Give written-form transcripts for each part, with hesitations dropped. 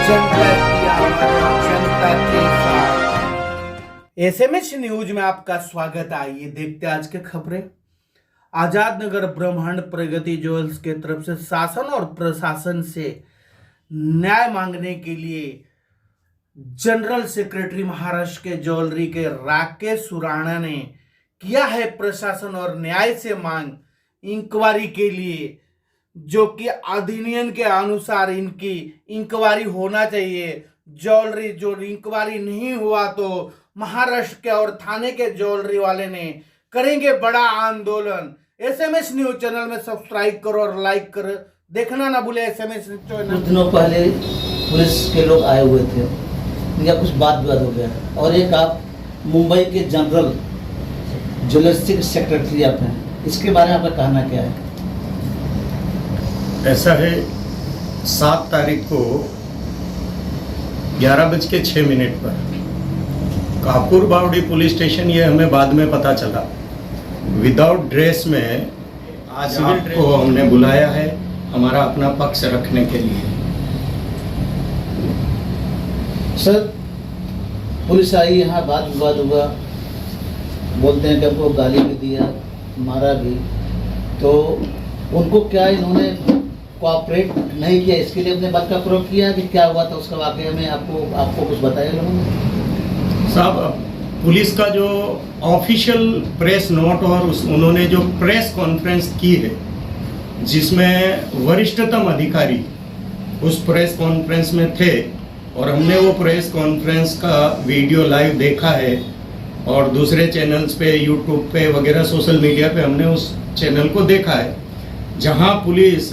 जनता की आवाज, जनता के साथ। एसएमएस न्यूज में आपका स्वागत है। आइए देखते हैं आज के खबरें। आजाद नगर ब्रह्मांड प्रगति ज्वेल्स के तरफ से शासन और प्रशासन से न्याय मांगने के लिए जनरल सेक्रेटरी महाराष्ट्र के ज्वेलरी के राकेश सुराणा ने किया है प्रशासन और न्याय से मांग इंक्वायरी के लिए, जो कि अधिनियम के अनुसार इनकी इंक्वायरी होना चाहिए। ज्वेलरी जो इंक्वायरी नहीं हुआ तो महाराष्ट्र के और थाने के ज्वेलरी वाले ने करेंगे बड़ा आंदोलन। एसएमएस न्यूज चैनल में सब्सक्राइब करो और लाइक करो, देखना ना भूले एसएमएस न्यूज चैनल। कुछ दिनों पहले पुलिस के लोग आए हुए थे, इनका कुछ बात विवाद हो गया और एक आप मुंबई के जनरल ज्वेलर्स के सेक्रेटरी आप हैं, इसके बारे में आपका कहना क्या है? ऐसा है, 7 तारीख को 11:06 पर कापुर बावड़ी पुलिस स्टेशन, ये हमें बाद में पता चला, विदाउट ड्रेस में आज आपको हमने बुलाया है हमारा अपना पक्ष रखने के लिए। सर, पुलिस आई, यहाँ बात विवाद हुआ, बोलते हैं कि आपको गाली भी दिया, मारा भी, तो उनको क्या इन्होंने कोऑपरेट नहीं किया, इसके लिए अपने बात का प्रयोग किया कि क्या हुआ था उसका वाकया में आपको कुछ बताया लोगों ने? साहब, पुलिस का जो ऑफिशियल प्रेस नोट और उन्होंने जो प्रेस कॉन्फ्रेंस की है जिसमें वरिष्ठतम अधिकारी उस प्रेस कॉन्फ्रेंस में थे और हमने वो प्रेस कॉन्फ्रेंस का वीडियो लाइव देखा है और दूसरे चैनल्स पे, यूट्यूब पे वगैरह सोशल मीडिया पे हमने उस चैनल को देखा है, जहां पुलिस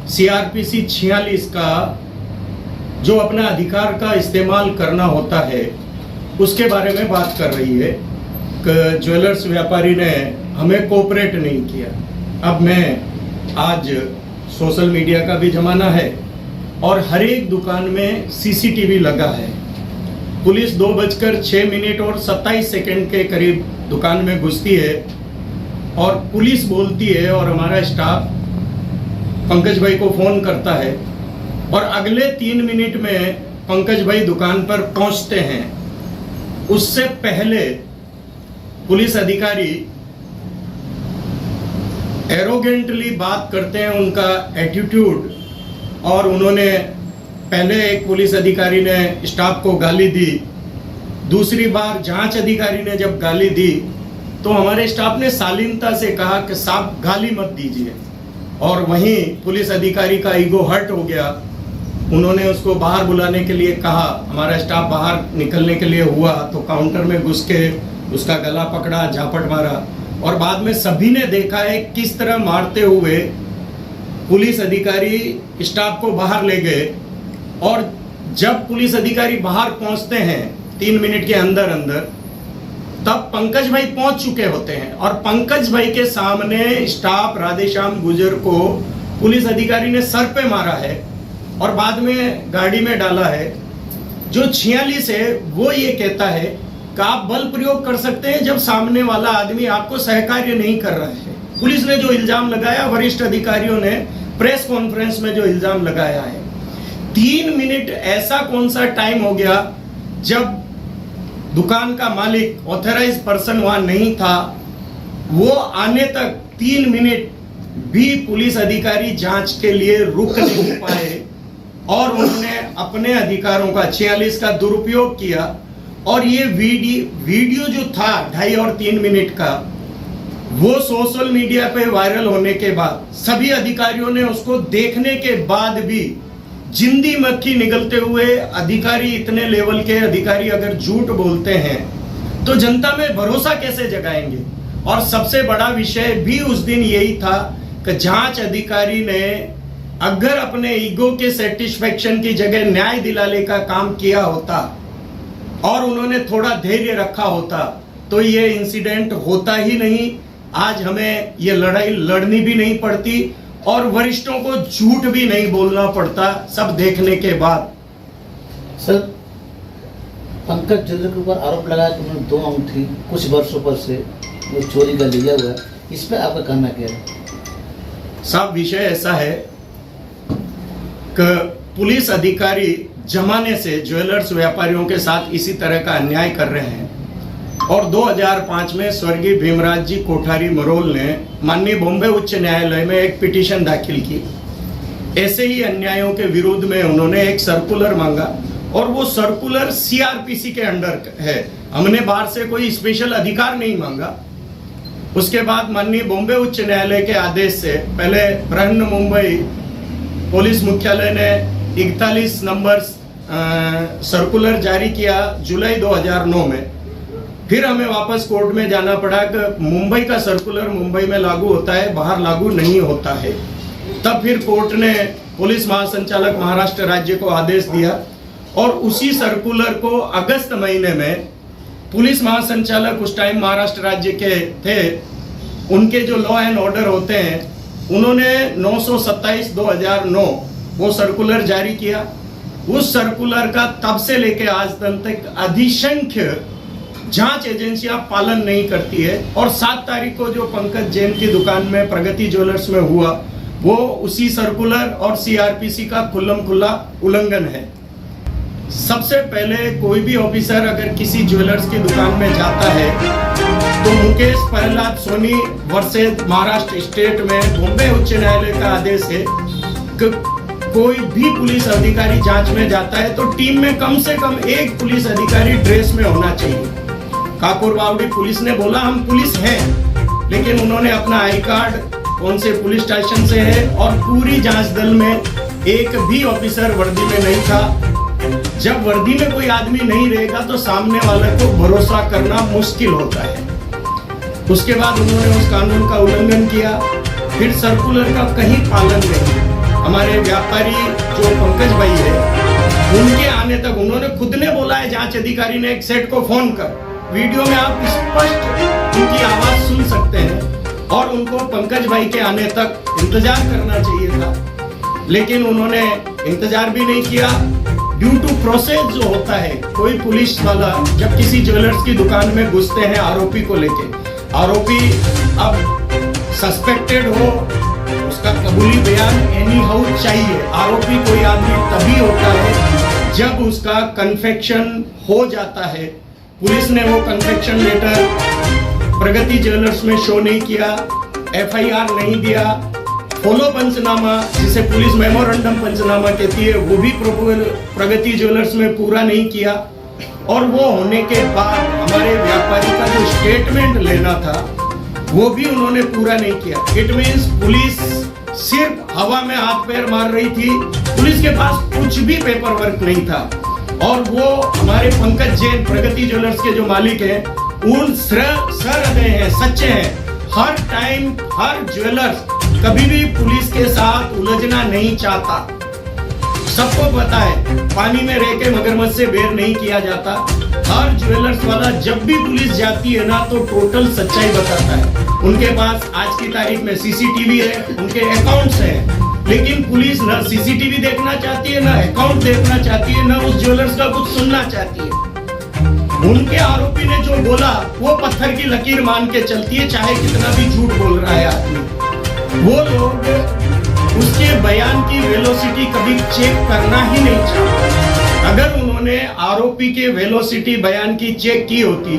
CRPC 46 का जो अपना अधिकार का इस्तेमाल करना होता है उसके बारे में बात कर रही है कि ज्वेलर्स व्यापारी ने हमें कोऑपरेट नहीं किया। अब मैं आज सोशल मीडिया का भी जमाना है और हर एक दुकान में CCTV लगा है। पुलिस 2:06 और 27 सेकंड के करीब दुकान में घुसती है और पुलिस बोलती है और हमारा स्टाफ पंकज भाई को फोन करता है और अगले 3 मिनट में पंकज भाई दुकान पर पहुंचते हैं। उससे पहले पुलिस अधिकारी एरोगेंटली बात करते हैं, उनका एटीट्यूड, और उन्होंने पहले एक पुलिस अधिकारी ने स्टाफ को गाली दी, दूसरी बार जांच अधिकारी ने जब गाली दी तो हमारे स्टाफ ने शालीनता से कहा कि साहब गाली मत दीजिए, और वहीं पुलिस अधिकारी का ईगो हर्ट हो गया। उन्होंने उसको बाहर बुलाने के लिए कहा, हमारा स्टाफ बाहर निकलने के लिए हुआ तो काउंटर में घुस के उसका गला पकड़ा, झापट मारा, और बाद में सभी ने देखा है किस तरह मारते हुए पुलिस अधिकारी स्टाफ को बाहर ले गए। और जब पुलिस अधिकारी बाहर पहुंचते हैं 3 मिनट के अंदर अंदर, तब पंकज भाई पहुंच चुके होते हैं और पंकज भाई के सामने स्टाफ राधेश्याम गुर्जर को पुलिस अधिकारी ने सर पे मारा है और बाद में गाड़ी में डाला है। जो 46 है वो ये कहता है कि आप बल प्रयोग कर सकते हैं जब सामने वाला आदमी आपको सहकार्य नहीं कर रहा है। पुलिस ने जो इल्जाम लगाया, वरिष्ठ अधिकारियों ने प्रेस कॉन्फ्रेंस में जो इल्जाम लगाया है, 3 मिनट ऐसा कौन सा टाइम हो गया जब दुकान का मालिक ऑथराइज पर्सन वहां नहीं था, वो आने तक 3 मिनट भी पुलिस अधिकारी जांच के लिए रुक नहीं पाए और उन्होंने अपने अधिकारों का 46 का दुरुपयोग किया। और ये वीडियो जो था 2.5 और 3 मिनट का, वो सोशल मीडिया पे वायरल होने के बाद सभी अधिकारियों ने उसको देखने के बाद भी जिंदी मक्खी निगलते हुए अधिकारी, इतने लेवल के अधिकारी अगर झूठ बोलते हैं तो जनता में भरोसा कैसे जगाएंगे। और सबसे बड़ा विषय भी उस दिन यही था कि जांच अधिकारी ने अगर अपने ईगो के सेटिस्फेक्शन की जगह न्याय दिलाने का काम किया होता और उन्होंने थोड़ा धैर्य रखा होता तो ये इंसिडेंट होता ही नहीं। आज हमें ये लड़ाई लड़नी भी नहीं पड़ती और वरिष्ठों को झूठ भी नहीं बोलना पड़ता, सब देखने के बाद। सर, पंकज ज्वेलर के ऊपर आरोप लगाया कि उन्होंने 2 अंगूठी कुछ वर्षों पर से वो चोरी का लिया हुआ है, इस पर आपका कहना क्या है? साहब, विषय ऐसा है कि पुलिस अधिकारी जमाने से ज्वेलर्स व्यापारियों के साथ इसी तरह का अन्याय कर रहे हैं और 2005 में स्वर्गीय भीमराज जी कोठारी मरोल ने माननीय बॉम्बे उच्च न्यायालय में एक पिटीशन दाखिल की। ऐसे ही अन्यायों के विरोध में उन्होंने एक सर्कुलर मांगा और वो सर्कुलर सीआरपीसी के अंडर है। हमने बाहर से कोई स्पेशल अधिकार नहीं मांगा। उसके बाद माननीय बॉम्बे उच्च न्यायालय के आदेश से पहले बृहन मुंबई पुलिस मुख्यालय ने 41 नंबर सर्कुलर जारी किया जुलाई 2009 में। फिर हमें वापस कोर्ट में जाना पड़ा कि मुंबई का सर्कुलर मुंबई में लागू होता है, बाहर लागू नहीं होता है। तब फिर कोर्ट ने पुलिस महासंचालक महाराष्ट्र राज्य को आदेश दिया और उसी सर्कुलर को अगस्त महीने में पुलिस महासंचालक उस टाइम महाराष्ट्र राज्य के थे, उनके जो लॉ एंड ऑर्डर होते हैं, उन्होंने 927/2009 वो सर्कुलर जारी किया। उस सर्कुलर का तब से लेके आज तक अधिसंख्य जांच एजेंसियां पालन नहीं करती है और 7 तारीख को जो पंकज जैन की दुकान में प्रगति ज्वेलर्स में हुआ वो उसी सर्कुलर और सीआरपीसी का खुल्लम खुल्ला उल्लंघन है। सबसे पहले कोई भी ऑफिसर अगर किसी ज्वेलर्स की दुकान में जाता है तो मुकेश प्रहलाद सोनी वर्सेस महाराष्ट्र स्टेट में बॉम्बे उच्च न्यायालय का आदेश है कि कोई भी पुलिस अधिकारी जांच में जाता है तो टीम में कम से कम एक पुलिस अधिकारी ड्रेस में होना चाहिए। काकुरबावड़ी पुलिस ने बोला हम पुलिस हैं, लेकिन उन्होंने अपना आई कार्ड कौन से पुलिस स्टेशन से है और पूरी जांच दल में एक भी ऑफिसर वर्दी में नहीं था। जब वर्दी में कोई आदमी नहीं रहेगा तो सामने वाले को भरोसा करना मुश्किल होता है। उसके बाद उन्होंने उस कानून का उल्लंघन किया। फिर सर्कुलर का कहीं पालन नहीं। हमारे व्यापारी जो पंकज भाई है उनके आने तक उन्होंने खुद ने बोला है जांच अधिकारी ने एक सेट को फोन कर, वीडियो में आप स्पष्ट उनकी आवाज सुन सकते हैं और उनको पंकज भाई के आने तक इंतजार करना चाहिए था, लेकिन उन्होंने इंतजार भी नहीं किया। ड्यू टू प्रोसेस जो होता है, कोई पुलिस वाला जब किसी ज्वेलर्स की दुकान में घुसते हैं आरोपी को लेके, आरोपी अब सस्पेक्टेड हो, उसका कबूली बयान एनी हाउ चाहिए। आरोपी कोई आदमी तभी होता है जब उसका कन्फेक्शन हो जाता है। पुलिस ने वो कन्फेक्शन लेटर प्रगति ज्वेलर्स में शो नहीं किया, एफआईआर नहीं दिया, फॉलो पंचनामा जिसे पुलिस मेमोरेंडम पंचनामा कहती है वो भी प्रगति ज्वेलर्स में पूरा नहीं किया। और वो होने के बाद हमारे व्यापारी का जो स्टेटमेंट लेना था वो भी उन्होंने पूरा नहीं किया। इट मींस पुलिस सिर्फ हवा में हाथ पैर मार रही थी, पुलिस के पास कुछ भी पेपर वर्क नहीं था। और वो हमारे पंकज जैन प्रगति ज्वेलर्स के जो मालिक हैं उन सहृदय हैं, सच्चे हैं। हर टाइम हर ज्वेलर्स कभी भी पुलिस के साथ उलझना नहीं चाहता। सबको पता है पानी में रह के मगरमच्छ से बेर नहीं किया जाता। हर ज्वेलर्स वाला जब भी पुलिस जाती है ना तो टोटल सच्चाई बताता है। उनके पास आज की तारीख में सीसीटीवी है, उनके अकाउंट्स हैं, लेकिन पुलिस ना सीसीटीवी देखना चाहती है, ना अकाउंट देखना चाहती है, ना उस ज्वेलर्स का कुछ सुनना चाहती है। उनके आरोपी ने जो बोला वो पत्थर की लकीर मान के चलती है, चाहे कितना भी झूठ बोल रहा है आदमी। वो लोग उसके बयान की वेलोसिटी कभी चेक करना ही नहीं चाहते। अगर उन्होंने आरोपी के वेलोसिटी बयान की चेक की होती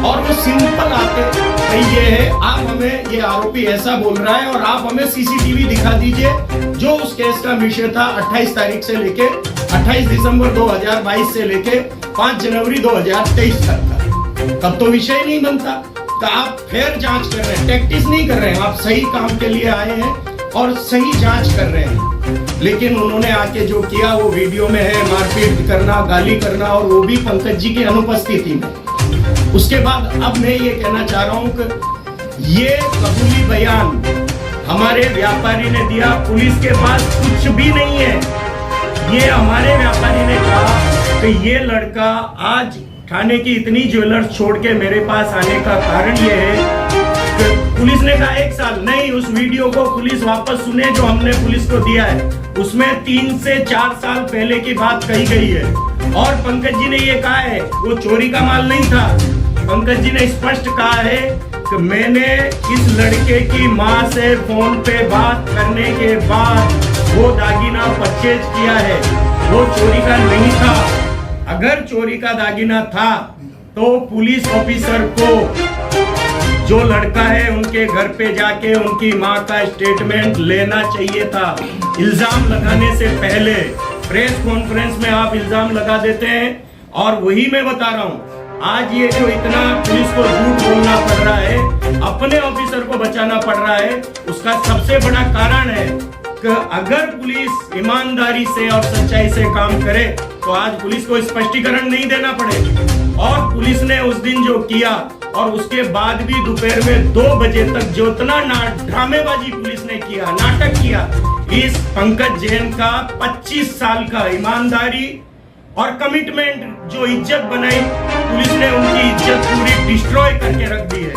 और वो सिंपल आते भाई ये है, आप हमें ये आरोपी ऐसा बोल रहा है और आप हमें सीसीटीवी दिखा दीजिए जो उस केस का विषय था 28 तारीख से लेके 28 दिसंबर 2022 से लेके 5 जनवरी 2023 तक का, तब तो विषय नहीं बनता। तो आप फिर जांच कर रहे हैं, टैक्टिस नहीं कर रहे हैं, आप सही काम के लिए आए हैं और सही जांच कर रहे हैं। लेकिन उन्होंने आके जो किया वो वीडियो में है, मारपीट करना, गाली करना, और वो भी पंकज जी की अनुपस्थिति में। उसके बाद अब मैं ये कहना चाह रहा हूं कि ये कबूली बयान हमारे व्यापारी ने दिया, पुलिस के पास कुछ भी नहीं है। ये हमारे व्यापारी ने कहा कि ये लड़का आज थाने की इतनी ज्वेलर्स छोड़ के मेरे पास आने का कारण ये है कि पुलिस ने कहा 1 साल नहीं। उस वीडियो को पुलिस वापस सुने जो हमने पुलिस को दिया है, उसमें 3 से 4 साल पहले की बात कही गई है। और पंकज जी ने ये कहा है वो चोरी का माल नहीं था। पंकज जी ने स्पष्ट कहा है कि मैंने इस लड़के की मां से फोन पे बात करने के बाद वो दागीना परचेज किया है। वो चोरी का नहीं था। अगर चोरी का दागिना था तो पुलिस ऑफिसर को जो लड़का है उनके घर पे जाके उनकी माँ का स्टेटमेंट लेना चाहिए था। इल्जाम लगाने से पहले प्रेस कॉन्फ्रेंस में आप इल्जाम लगा देते हैं। और वही मैं बता रहा हूँ, आज ये जो इतना पुलिस को झूठ बोलना पड़ रहा है, अपने ऑफिसर को बचाना पड़ रहा है, उसका सबसे बड़ा कारण है कि अगर पुलिस ईमानदारी से और सच्चाई से काम करे तो आज पुलिस को स्पष्टीकरण नहीं देना पड़े। और पुलिस ने उस दिन जो किया और उसके बाद भी दोपहर में 2 बजे तक जो इतना ड्रामेबाजी पुलिस ने किया, नाटक किया, इस पंकज जैन का 25 साल का ईमानदारी और कमिटमेंट जो इज्जत बनाई, पुलिस ने उनकी इज्जत पूरी डिस्ट्रॉय करके रख दी है।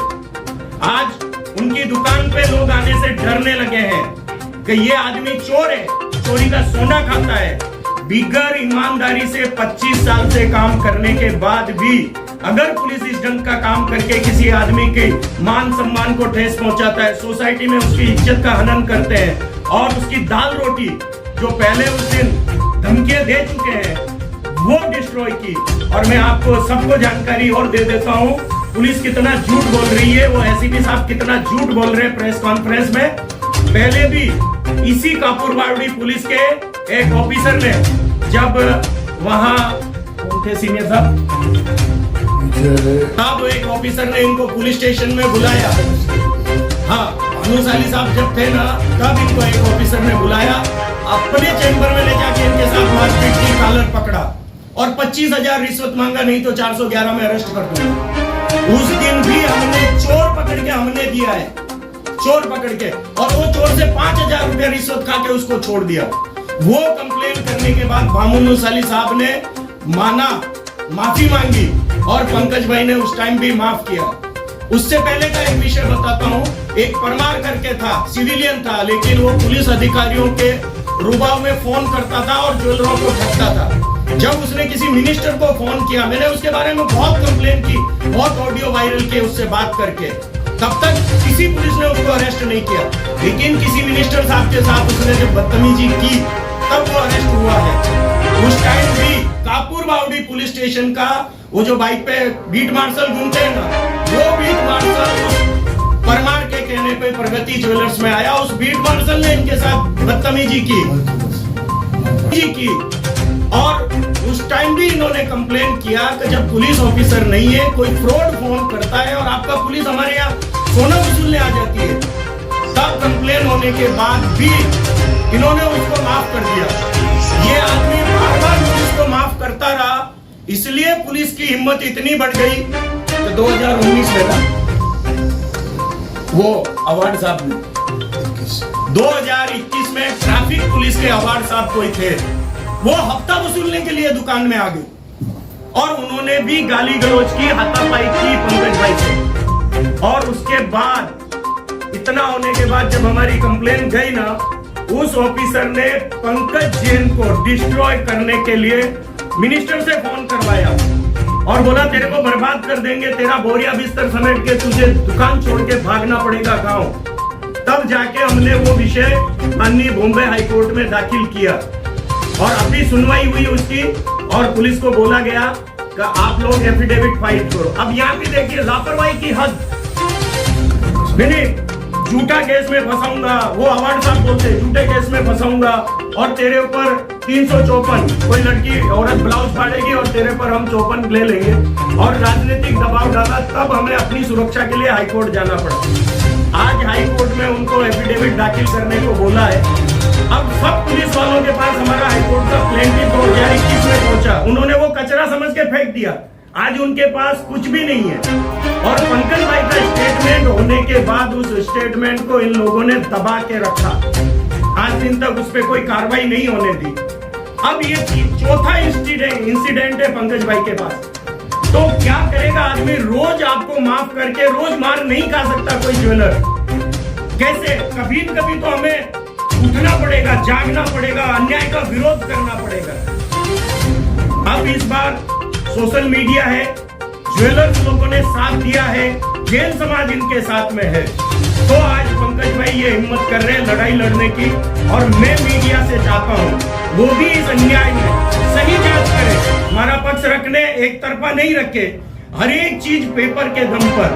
आज उनकी दुकान पे लोग आने से डरने लगे हैं कि ये आदमी चोर है, चोरी का सोना खाता है। बिगर ईमानदारी से 25 साल से काम करने के बाद भी अगर पुलिस इस ढंग का काम करके किसी आदमी के मान सम्मान को ठेस पहुंचाता है, सोसाइटी में उसकी इज्जत का हनन करते हैं और उसकी दाल रोटी जो पहले उस दिन धमकियां दे चुके हैं वो डिस्ट्रॉय की। और मैं आपको सबको जानकारी और दे देता हूं, पुलिस कितना झूठ बोल रही है, वो एसीपी साहब कितना झूठ बोल रहे हैं प्रेस कॉन्फ्रेंस में। पहले भी इसी कापुरवाड़ी पुलिस के एक ऑफिसर ने जब वहां थे सीनियर साहब, तब एक ऑफिसर ने इनको पुलिस स्टेशन में बुलाया। हाँ, भानुशाली साहब जब थे ना, तब इनको एक ऑफिसर ने बुलाया, अपने चैम्बर में ले जाके इनके साथ मारपीट की, कॉलर पकड़ा और 25,000 रिश्वत मांगा, नहीं तो 411 में अरेस्ट कर दूंगा। उस दिन भी हमने चोर पकड़ के हमने दिया है, चोर पकड़ के, और वो चोर से 5,000 रुपया रिश्वत खा के उसको छोड़ दिया। वो कंप्लेन करने के बाद भानुशाली साहब ने माना, माफी मांगी और पंकज भाई ने उस टाइम भी माफ किया। उससे पहले का एक विषय बताता हूँ, एक परमार करके था, सिविलियन था, लेकिन वो पुलिस अधिकारियों के रुबाव में फोन करता था और ज्वेलरों को ठगता था। जब उसने किसी मिनिस्टर को फोन किया, मैंने उसके बारे में बहुत कंप्लेन की, बहुत ऑडियो वायरल किए उससे बात करके, तब तक किसी पुलिस ने उसको अरेस्ट नहीं किया। लेकिन किसी मिनिस्टर साहब के साथ उसने जब बदतमीजी की तब वो अरेस्ट हुआ है। उस टाइम भी कापुरवाड़ी पुलिस स्टेशन का वो जो बाइक पे बीट मार्शल घूमते हैं ना, वो बीट मार्शल परमार के कहने पे प्रगति ज्वेलर्स में आया। उस बीट मार्शल ने इनके साथ बदतमीजी की और उस टाइम भी इन्होंने कंप्लेन किया कि जब पुलिस ऑफिसर नहीं है, कोई फ्रॉड फोन करता है और आपका पुलिस हमारे यहाँ सोना वसूलने आ जाती है, तब कंप्लेन होने के बाद भी इन्होंने उसको माफ कर दिया। ये आदमी बार-बार पुलिस को माफ करता रहा, इसलिए पुलिस की हिम्मत इतनी बढ़ गई कि 2019 में था वो अवार्ड साहब ने, 2021 में ट्रैफिक पुलिस के अवार्ड साहब कोई थे, वो हफ्ता वसूलने के लिए दुकान में आ गई और उन्होंने भी गाली गलौज की, हाथापाई की पंकज भाई से। और उसके बाद इतना होने के बाद जब हमारी कंप्लेन गई ना, उस ऑफिसर ने पंकज जैन को डिस्ट्रॉय करने के लिए मिनिस्टर से फोन करवाया और बोला तेरे को बर्बाद कर देंगे, तेरा बोरिया बिस्तर समेट के तुझे दुकान छोड़ के भागना पड़ेगा गांव। तब जाके हमने वो विषय माननीय बॉम्बे हाई कोर्ट में दाखिल किया और अभी सुनवाई हुई उसकी और पुलिस को बोला गया कि आप लोग एफिडेविट फाइल करो। अब यहाँ पे देखिए लापरवाही की हद। नहीं, झूठा केस में फंसाऊंगा, वो अवार्ड साहब बोलते झूठे केस में फंसाऊंगा और तेरे ऊपर 354, कोई लड़की औरत ब्लाउज फाड़ेगी और तेरे पर हम 54 ले लेंगे और राजनीतिक दबाव डाला, तब हमें अपनी सुरक्षा के लिए हाईकोर्ट जाना पड़ा। आज हाईकोर्ट में उनको एफिडेविट दाखिल करने को बोला है। अब सब पुलिस वालों के पास हमारा हाईकोर्ट का प्लेंटिव 2021 में पहुंचा, उन्होंने वो कचरा समझ के फेंक दिया। आज उनके पास कुछ भी नहीं है और पंकज भाई का स्टेटमेंट होने के बाद उस स्टेटमेंट को इन लोगों ने दबा के रखा, आज दिन तक उस पर कोई कार्रवाई नहीं होने दी। अब ये चौथा इंसिडेंट है पंकज भाई के पास, तो क्या करेगा आदमी? रोज आपको माफ करके रोज मार नहीं खा सकता कोई ज्वेलर। कैसे? कभी न कभी तो हमें उठना पड़ेगा, जागना पड़ेगा, अन्याय का विरोध करना पड़ेगा। अब इस बार सोशल मीडिया है, ज्वेलर्स लोगों ने साथ दिया है, जैन समाज इनके साथ में है, तो आज पंकज भाई ये हिम्मत कर रहे हैं लड़ाई लड़ने की। और मैं मीडिया से चाहता हूं वो भी इस अन्याय में सही जांच करे, हमारा पक्ष रखने एक तरफा नहीं रखे, हर एक चीज पेपर के दम पर।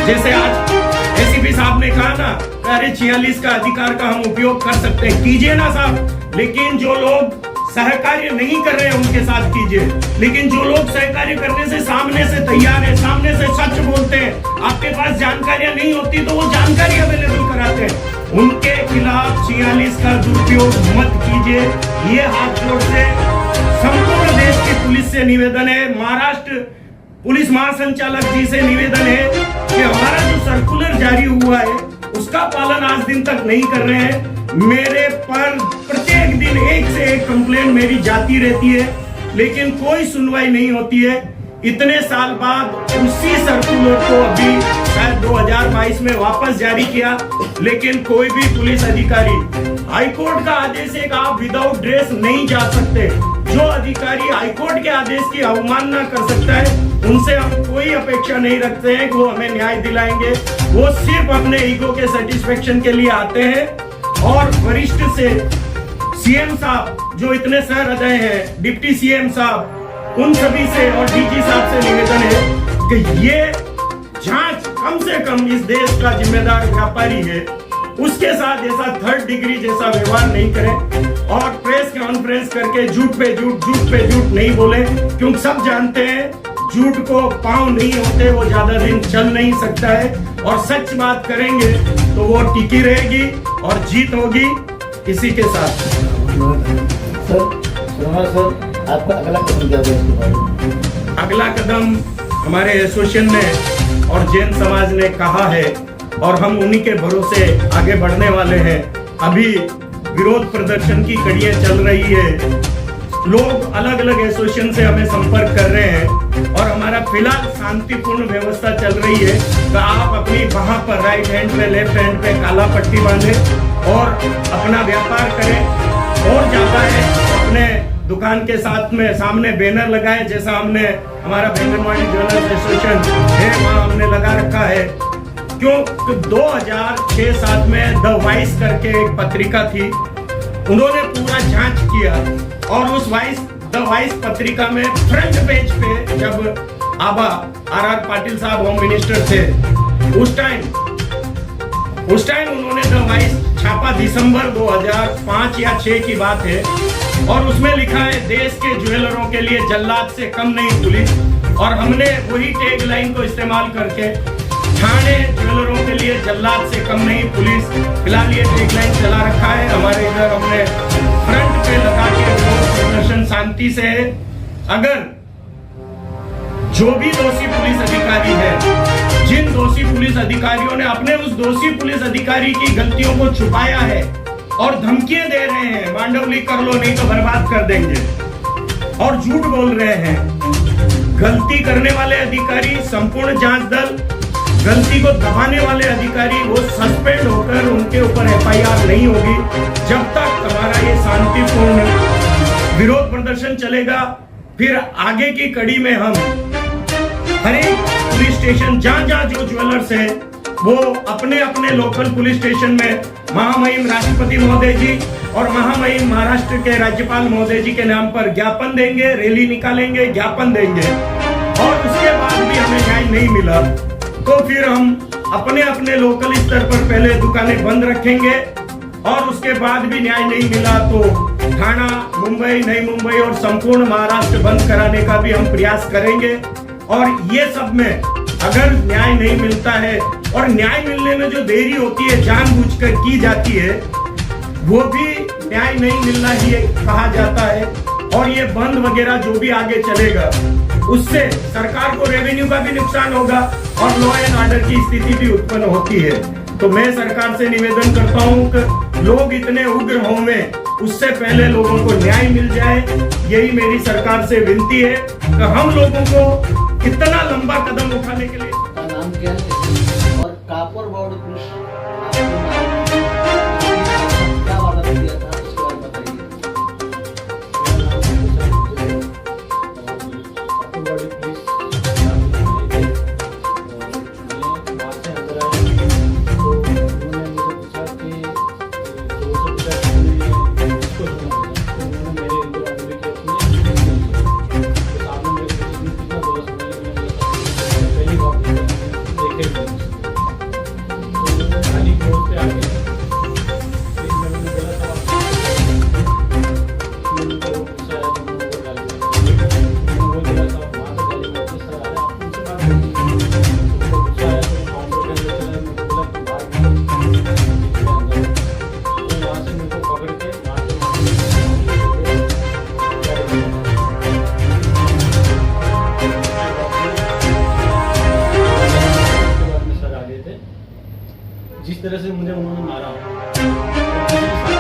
जैसे आज एसीपी साहब ने कहा ना, अरे 46 का अधिकार का हम उपयोग कर सकते हैं, कीजिए ना साहब, लेकिन जो लोग सहकार्य नहीं कर रहे हैं उनके साथ कीजिए। लेकिन जो लोग सहकार्य करने से सामने से तैयार है, सामने से सच बोलते हैं, आपके पास जानकारियां नहीं होती तो वो जानकारी अवेलेबल कराते हैं, उनके खिलाफ 46 का दुरुपयोग मत कीजिए। ये हाथ जोड़ से संपूर्ण देश की पुलिस से निवेदन है, महाराष्ट्र पुलिस महासंचालक जी से निवेदन है कि हमारा जो सर्कुलर जारी हुआ है उसका पालन आज दिन तक नहीं कर रहे हैं। मेरे पर प्रत्येक दिन एक से एक कंप्लेंट मेरी जाती रहती है, लेकिन कोई सुनवाई नहीं होती है। इतने साल बाद उसी सर्कुलर को अभी शायद 2022 में वापस जारी किया, लेकिन कोई भी पुलिस अधिकारी, हाईकोर्ट का आदेश है कि आप विदाउट ड्रेस नहीं जा सकते। जो अधिकारी हाईकोर्ट के आदेश की अवमानना कर सकता है, उनसे हम कोई अपेक्षा नहीं रखते हैं कि वो हमें न्याय दिलाएंगे। वो सिर्फ अपने ईगो के सेटिस्फेक्शन के लिए आते हैं। और वरिष्ठ से सीएम साहब जो इतने सहृदय हैं, डिप्टी सीएम साहब, उन सभी से और डीजी साहब से निवेदन है कि ये जांच कम से कम इस देश का जिम्मेदार व्यापारी है उसके साथ ऐसा थर्ड डिग्री जैसा व्यवहार नहीं करें, और प्रेस कॉन्फ्रेंस करके झूठ पे झूठ नहीं बोले, क्योंकि सब जानते हैं झूठ को पांव नहीं होते, वो ज्यादा दिन चल नहीं सकता है। और सच बात करेंगे तो वो टिकी रहेगी और जीत होगी इसी के साथ। सर आपका अगला कदम क्या है इसके बारे में? अगला कदम हमारे एसोसिएशन ने और जैन समाज ने कहा है और हम उन्हीं के भरोसे आगे बढ़ने वाले हैं। अभी विरोध प्रदर्शन की कड़ियां चल रही है, लोग अलग अलग एसोसिएशन से हमें संपर्क कर रहे हैं और हमारा फिलहाल शांतिपूर्ण व्यवस्था चल रही है। तो आप अपनी वहां पर राइट हैंड पे, लेफ्ट हैंड पे काला पट्टी बांधे और अपना व्यापार करें। और ज्यादा है अपने दुकान के साथ में सामने बैनर लगाए, जैसा हमने हमारा बैंगनवाड़ी ज्वेलर्स एसोसिएशन है वहां हमने लगा रखा है। क्यों? 2006-7 में द वाइस करके एक पत्रिका थी, उन्होंने पूरा जांच किया और उस द वाइस पत्रिका में फ्रंट पेज पे जब आबा आर पाटिल साहब होम मिनिस्टर थे, उस टाइम उन्होंने द वाइस छापा, दिसंबर 2005 या 6 की बात है, और उसमें लिखा है देश के ज्वेलरों के लिए जल्लाद से कम नहीं पुलिस। और हमने वही टैग लाइन को इस्तेमाल करके ठाणे ज्वेलरों के लिए जल्लाद से कम नहीं पुलिस, फिलहाल ये टैग लाइन चला रखा है। हमारे इधर हमने फ्रंट पे लगा के प्रदर्शन शांति से है। अगर जो भी दोषी पुलिस अधिकारी है, जिन दोषी पुलिस अधिकारियों ने अपने उस दोषी पुलिस अधिकारी की गलतियों को छुपाया है और धमकियां दे रहे हैं, मांडवली कर लो नहीं तो बर्बाद कर देंगे, और झूठ बोल रहे हैं, गलती करने वाले अधिकारी, संपूर्ण जांच दल, गलती को दबाने वाले अधिकारी वो सस्पेंड होकर उनके ऊपर एफआईआर नहीं होगी जब तक हमारा ये शांतिपूर्ण विरोध प्रदर्शन चलेगा। फिर आगे की कड़ी में हम हर एक पुलिस स्टेशन जहां जो ज्वेलर्स है वो अपने अपने लोकल पुलिस स्टेशन में महामहिम राष्ट्रपति महोदय जी और महामहिम महाराष्ट्र के राज्यपाल महोदय जी के नाम पर ज्ञापन देंगे, रैली निकालेंगे, ज्ञापन देंगे। और उसके बाद भी हमें न्याय नहीं मिला तो फिर हम अपने अपने लोकल स्तर पर पहले दुकानें बंद रखेंगे, और उसके बाद भी न्याय नहीं मिला तो ठाणा, मुंबई, नई मुंबई और संपूर्ण महाराष्ट्र बंद कराने का भी हम प्रयास करेंगे। और ये सब में अगर न्याय नहीं मिलता है, और न्याय मिलने में जो देरी होती है जानबूझकर की जाती है, वो भी न्याय नहीं मिलना ही कहा जाता है। और ये बंद वगैरह जो भी आगे चलेगा उससे सरकार को रेवेन्यू का भी नुकसान होगा और लॉ एंड ऑर्डर की स्थिति भी उत्पन्न होती है। तो मैं सरकार से निवेदन करता हूं कि लोग इतने उग्र होंगे उससे पहले लोगों को न्याय मिल जाए, यही मेरी सरकार से विनती है कि हम लोगों को इतना लंबा कदम उठाने के लिए। नाम क्या है और कापुर बोर्ड पुलिस क्या वादा दिया था उसके बारे में बताइए। जिस तरह से मुझे उन्होंने मारा